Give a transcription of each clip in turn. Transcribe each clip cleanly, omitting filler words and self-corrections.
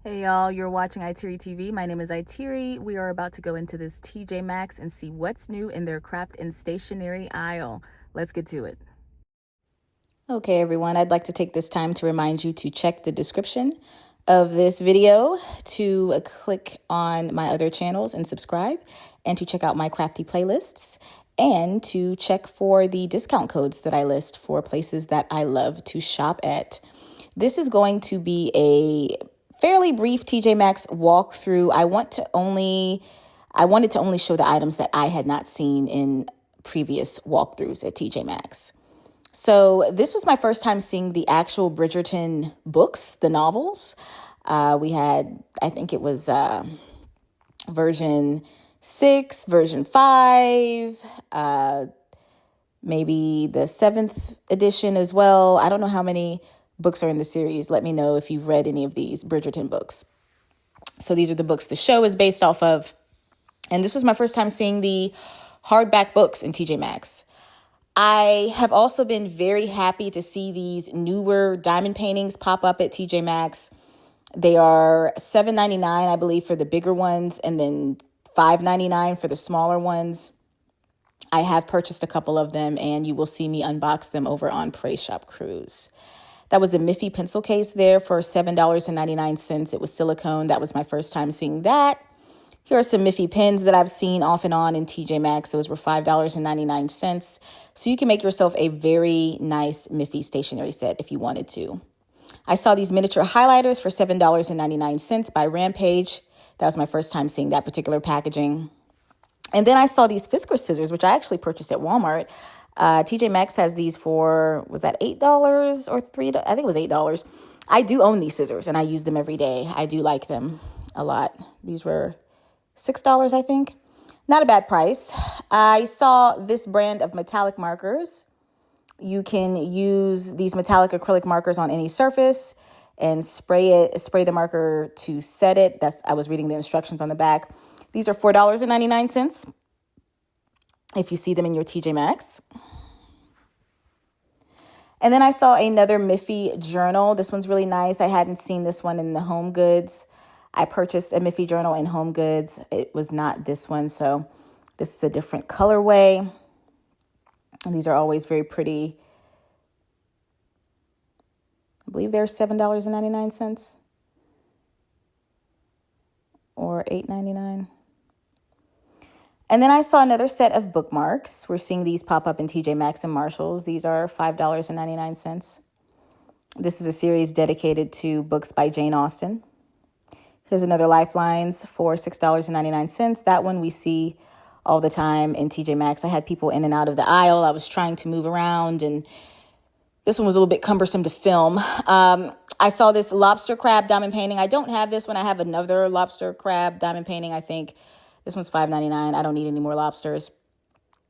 Hey y'all, you're watching IteariTV. My name is Iteari. We are about to go into this TJ Maxx and see what's new in their craft and stationery aisle. Let's get to it. Okay everyone, I'd like to take this time to remind you to check the description of this video to click on my other channels and subscribe, and to check out my Crafty playlists, and to check for the discount codes that I list for places that I love to shop at. This is going to be a fairly brief TJ Maxx walkthrough. I wanted to only show the items that I had not seen in previous walkthroughs at TJ Maxx. So this was my first time seeing the actual Bridgerton books, the novels. We had, I think it was version 6, version 5, maybe the 7th edition as well. I don't know how many books are in the series. Let me know if you've read any of these Bridgerton books. So these are the books the show is based off of. And this was my first time seeing the hardback books in TJ Maxx. I have also been very happy to see these newer diamond paintings pop up at TJ Maxx. They are $7.99, I believe, for the bigger ones, and then $5.99 for the smaller ones. I have purchased a couple of them, and you will see me unbox them over on Pray Shop Cruise. That was a Miffy pencil case there for $7.99. It was silicone. That was my first time seeing that. Here are some Miffy pens that I've seen off and on in TJ Maxx. Those were $5.99. So you can make yourself a very nice Miffy stationery set if you wanted to. I saw these miniature highlighters for $7.99 by Rampage. That was my first time seeing that particular packaging. And then I saw these Fiskars scissors, which I actually purchased at Walmart. TJ Maxx has these for, was that $8 or $3? I think it was $8. I do own these scissors and I use them every day. I do like them a lot. These were $6, I think. Not a bad price. I saw this brand of metallic markers. You can use these metallic acrylic markers on any surface and spray the marker to set it. I was reading the instructions on the back. These are $4.99 if you see them in your TJ Maxx. And then I saw another Miffy journal. This one's really nice. I hadn't seen this one in the Home Goods. I purchased a Miffy journal in Home Goods. It was not this one, so this is a different colorway. And these are always very pretty. I believe they're $7.99 or $8.99. And then I saw another set of bookmarks. We're seeing these pop up in TJ Maxx and Marshalls. These are $5.99. This is a series dedicated to books by Jane Austen. Here's another Lifelines for $6.99. That one we see all the time in TJ Maxx. I had people in and out of the aisle. I was trying to move around, and this one was a little bit cumbersome to film. I saw this lobster crab diamond painting. I don't have this one. I have another lobster crab diamond painting, I think. This one's $5.99. I don't need any more lobsters.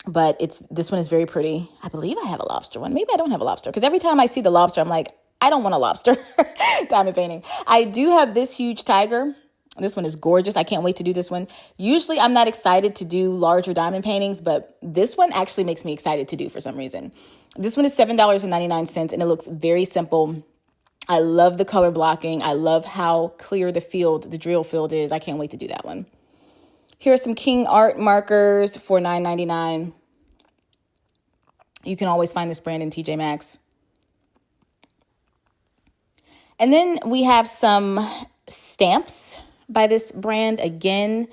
But this one is very pretty. I believe I have a lobster one. Maybe I don't have a lobster, because every time I see the lobster, I'm like, I don't want a lobster diamond painting. I do have this huge tiger. This one is gorgeous. I can't wait to do this one. Usually I'm not excited to do larger diamond paintings, but this one actually makes me excited to do for some reason. This one is $7.99, and it looks very simple. I love the color blocking. I love how clear the drill field is. I can't wait to do that one. Here are some King Art markers for $9.99. You can always find this brand in TJ Maxx. And then we have some stamps by this brand. Again,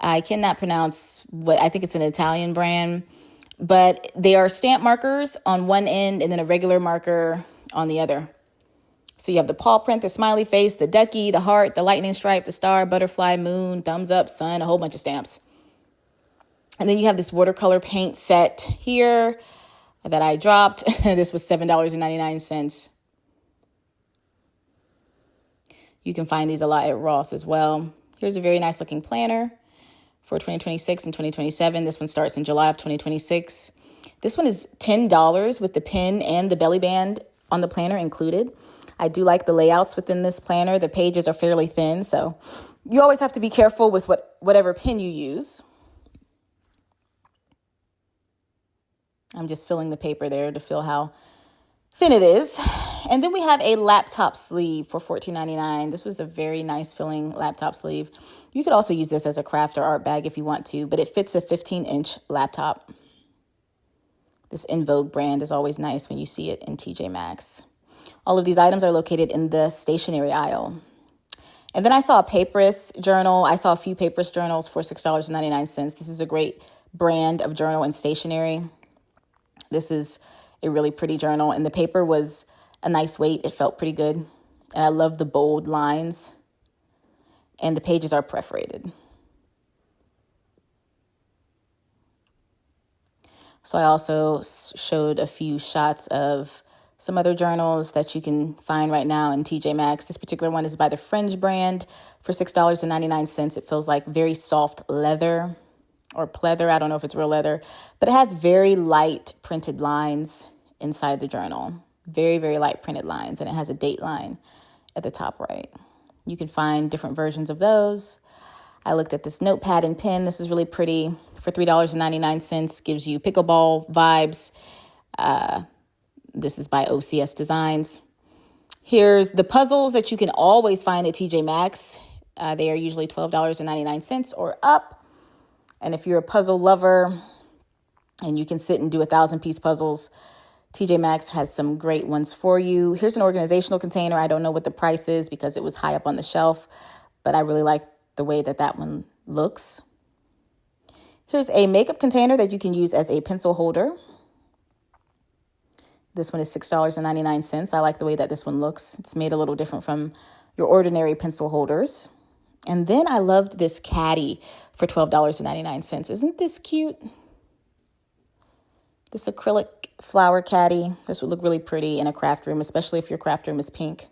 I cannot pronounce I think it's an Italian brand, but they are stamp markers on one end and then a regular marker on the other. So you have the paw print, the smiley face, the ducky, the heart, the lightning stripe, the star, butterfly, moon, thumbs up, sun, a whole bunch of stamps. And then you have this watercolor paint set here that I dropped. This was $7.99. You can find these a lot at Ross as well. Here's a very nice looking planner for 2026 and 2027. This one starts in July of 2026. This one is $10 with the pen and the belly band on the planner included. I do like the layouts within this planner. The pages are fairly thin, so you always have to be careful with whatever pen you use. I'm just filling the paper there to feel how thin it is. And then we have a laptop sleeve for $14.99. This was a very nice filling laptop sleeve. You could also use this as a craft or art bag if you want to, but it fits a 15-inch laptop. This In Vogue brand is always nice when you see it in TJ Maxx. All of these items are located in the stationery aisle. And then I saw a Papyrus journal. I saw a few Papyrus journals for $6.99. This is a great brand of journal and stationery. This is a really pretty journal, and the paper was a nice weight. It felt pretty good, and I love the bold lines, and the pages are perforated. So I also showed a few shots of some other journals that you can find right now in TJ Maxx. This particular one is by the Fringe brand for $6.99. It feels like very soft leather or pleather. I don't know if it's real leather, but it has very light printed lines inside the journal. Very, very light printed lines, and it has a date line at the top right. You can find different versions of those. I looked at this notepad and pen. This is really pretty for $3.99. Gives you pickleball vibes. This is by OCS Designs. Here's the puzzles that you can always find at TJ Maxx. They are usually $12.99 or up. And if you're a puzzle lover and you can sit and do 1,000-piece puzzles, TJ Maxx has some great ones for you. Here's an organizational container. I don't know what the price is because it was high up on the shelf, but I really like the way that one looks. Here's a makeup container that you can use as a pencil holder. This one is $6.99. I like the way that this one looks. It's made a little different from your ordinary pencil holders. And then I loved this caddy for $12.99. Isn't this cute? This acrylic flower caddy. This would look really pretty in a craft room, especially if your craft room is pink.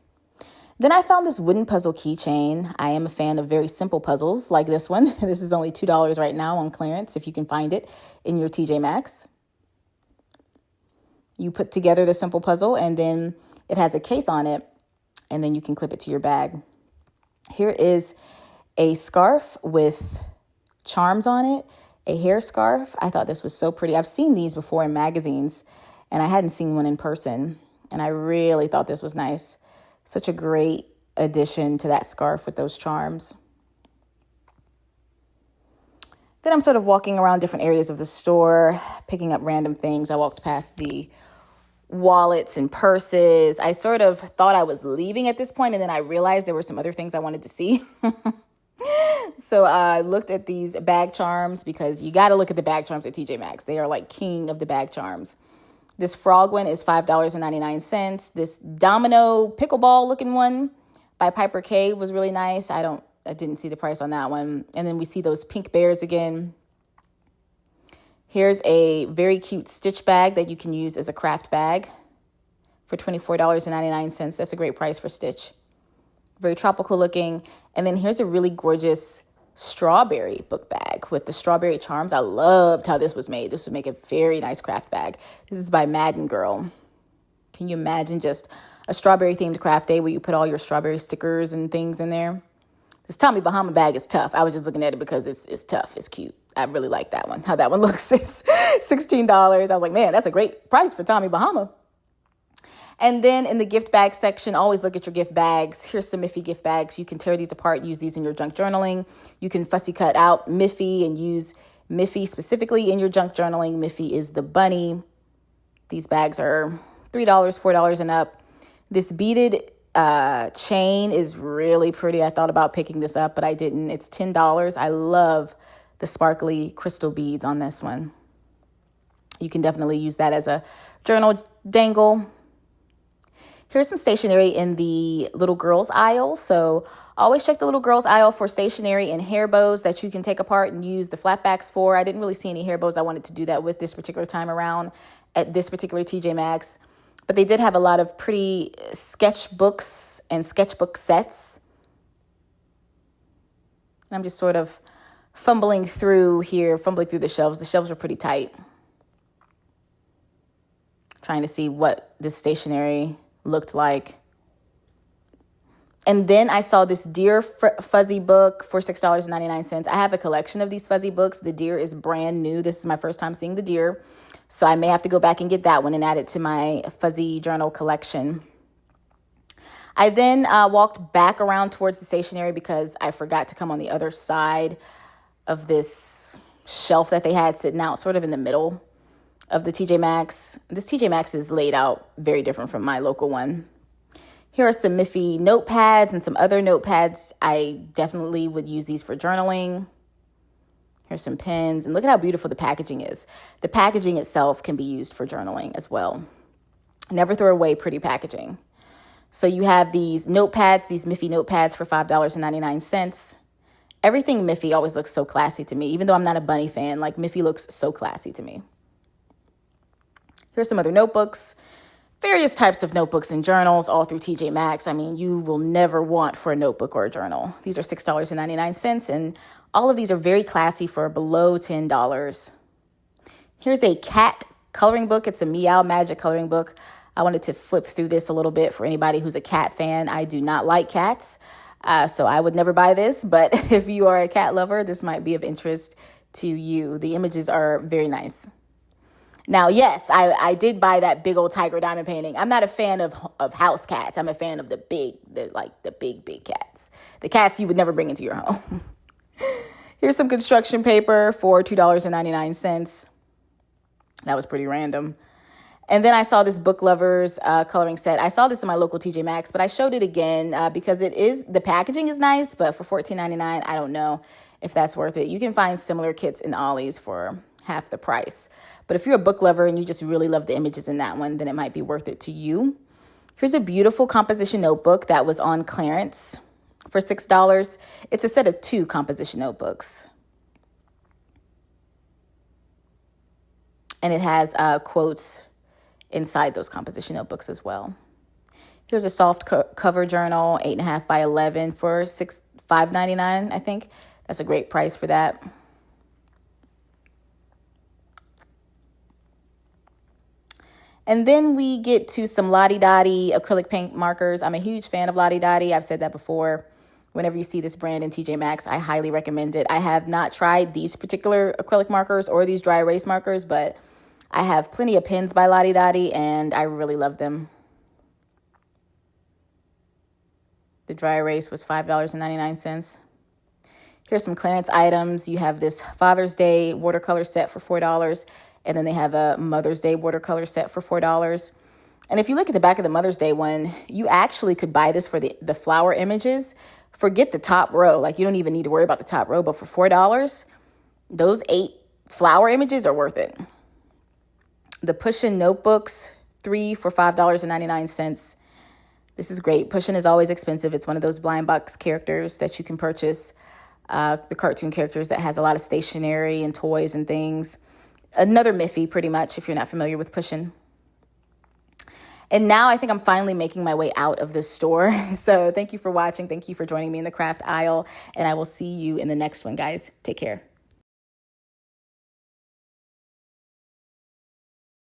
Then I found this wooden puzzle keychain. I am a fan of very simple puzzles like this one. This is only $2 right now on clearance if you can find it in your TJ Maxx. You put together the simple puzzle and then it has a case on it and then you can clip it to your bag. Here is a scarf with charms on it, a hair scarf. I thought this was so pretty. I've seen these before in magazines and I hadn't seen one in person, and I really thought this was nice. Such a great addition to that scarf with those charms. Then I'm sort of walking around different areas of the store, picking up random things. I walked past the wallets and purses. I sort of thought I was leaving at this point, and then I realized there were some other things I wanted to see. So I looked at these bag charms because you got to look at the bag charms at TJ Maxx. They are like king of the bag charms. This frog one is $5.99. This domino pickleball looking one by Piper K was really nice. I didn't see the price on that one. And then we see those pink bears again. Here's a very cute Stitch bag that you can use as a craft bag for $24.99. That's a great price for Stitch. Very tropical looking. And then here's a really gorgeous strawberry book bag with the strawberry charms. I loved how this was made. This would make a very nice craft bag. This is by Madden Girl. Can you imagine just a strawberry themed craft day where you put all your strawberry stickers and things in there? This Tommy Bahama bag is tough. I was just looking at it because it's tough. It's cute. I really like that one. How that one looks is $16. I was like, man, that's a great price for Tommy Bahama. And then in the gift bag section, always look at your gift bags. Here's some Miffy gift bags. You can tear these apart, use these in your junk journaling. You can fussy cut out Miffy and use Miffy specifically in your junk journaling. Miffy is the bunny. These bags are $3, $4 and up. This beaded chain is really pretty. I thought about picking this up, but I didn't. It's $10. I love the sparkly crystal beads on this one. You can definitely use that as a journal dangle. Here's some stationery in the little girls aisle. So always check the little girls aisle for stationery and hair bows that you can take apart and use the flatbacks for. I didn't really see any hair bows I wanted to do that with this particular time around at this particular TJ Maxx. But they did have a lot of pretty sketchbooks and sketchbook sets. I'm just sort of fumbling through the shelves. The shelves are pretty tight. Trying to see what this stationery looked like. And then I saw this Deer fuzzy book for $6.99. I have a collection of these fuzzy books. The Deer is brand new. This is my first time seeing the Deer. So I may have to go back and get that one and add it to my fuzzy journal collection. I then walked back around towards the stationery because I forgot to come on the other side of this shelf that they had sitting out sort of in the middle of the TJ Maxx. This TJ Maxx is laid out very different from my local one. Here are some Miffy notepads and some other notepads. I definitely would use these for journaling. Here's some pens, and look at how beautiful the packaging is. The packaging itself can be used for journaling as well. Never throw away pretty packaging. So you have these notepads, these Miffy notepads for $5.99. Everything Miffy always looks so classy to me. Even though I'm not a bunny fan, like Miffy looks so classy to me. Here's some other notebooks. Various types of notebooks and journals all through TJ Maxx. I mean, you will never want for a notebook or a journal. These are $6.99, and all of these are very classy for below $10. Here's a cat coloring book. It's a Meow Magic coloring book. I wanted to flip through this a little bit for anybody who's a cat fan. I do not like cats, so I would never buy this. But if you are a cat lover, this might be of interest to you. The images are very nice. Now, yes, I did buy that big old tiger diamond painting. I'm not a fan of house cats. I'm a fan of the big cats. The cats you would never bring into your home. Here's some construction paper for $2.99. That was pretty random. And then I saw this Book Lovers coloring set. I saw this in my local TJ Maxx, but I showed it again because the packaging is nice, but for $14.99, I don't know if that's worth it. You can find similar kits in Ollies for half the price. But if you're a book lover and you just really love the images in that one, then it might be worth it to you. Here's a beautiful composition notebook that was on clearance for $6. It's a set of 2 composition notebooks. And it has quotes inside those composition notebooks as well. Here's a soft cover journal, 8.5 by 11 for $5.99, I think. That's a great price for that. And then we get to some Lottie Dottie acrylic paint markers. I'm a huge fan of Lottie Dottie. I've said that before. Whenever you see this brand in TJ Maxx, I highly recommend it. I have not tried these particular acrylic markers or these dry erase markers, but I have plenty of pens by Lottie Dottie, and I really love them. The dry erase was $5.99. Here's some clearance items. You have this Father's Day watercolor set for $4. And then they have a Mother's Day watercolor set for $4. And if you look at the back of the Mother's Day one, you actually could buy this for the flower images. Forget the top row. Like, you don't even need to worry about the top row. But for $4, those 8 flower images are worth it. The Push-In notebooks, 3 for $5.99. This is great. Push-In is always expensive. It's one of those blind box characters that you can purchase. The cartoon characters that has a lot of stationery and toys and things. Another Miffy, pretty much, if you're not familiar with Push-In. And now I think I'm finally making my way out of this store. So thank you for watching. Thank you for joining me in the craft aisle. And I will see you in the next one, guys. Take care.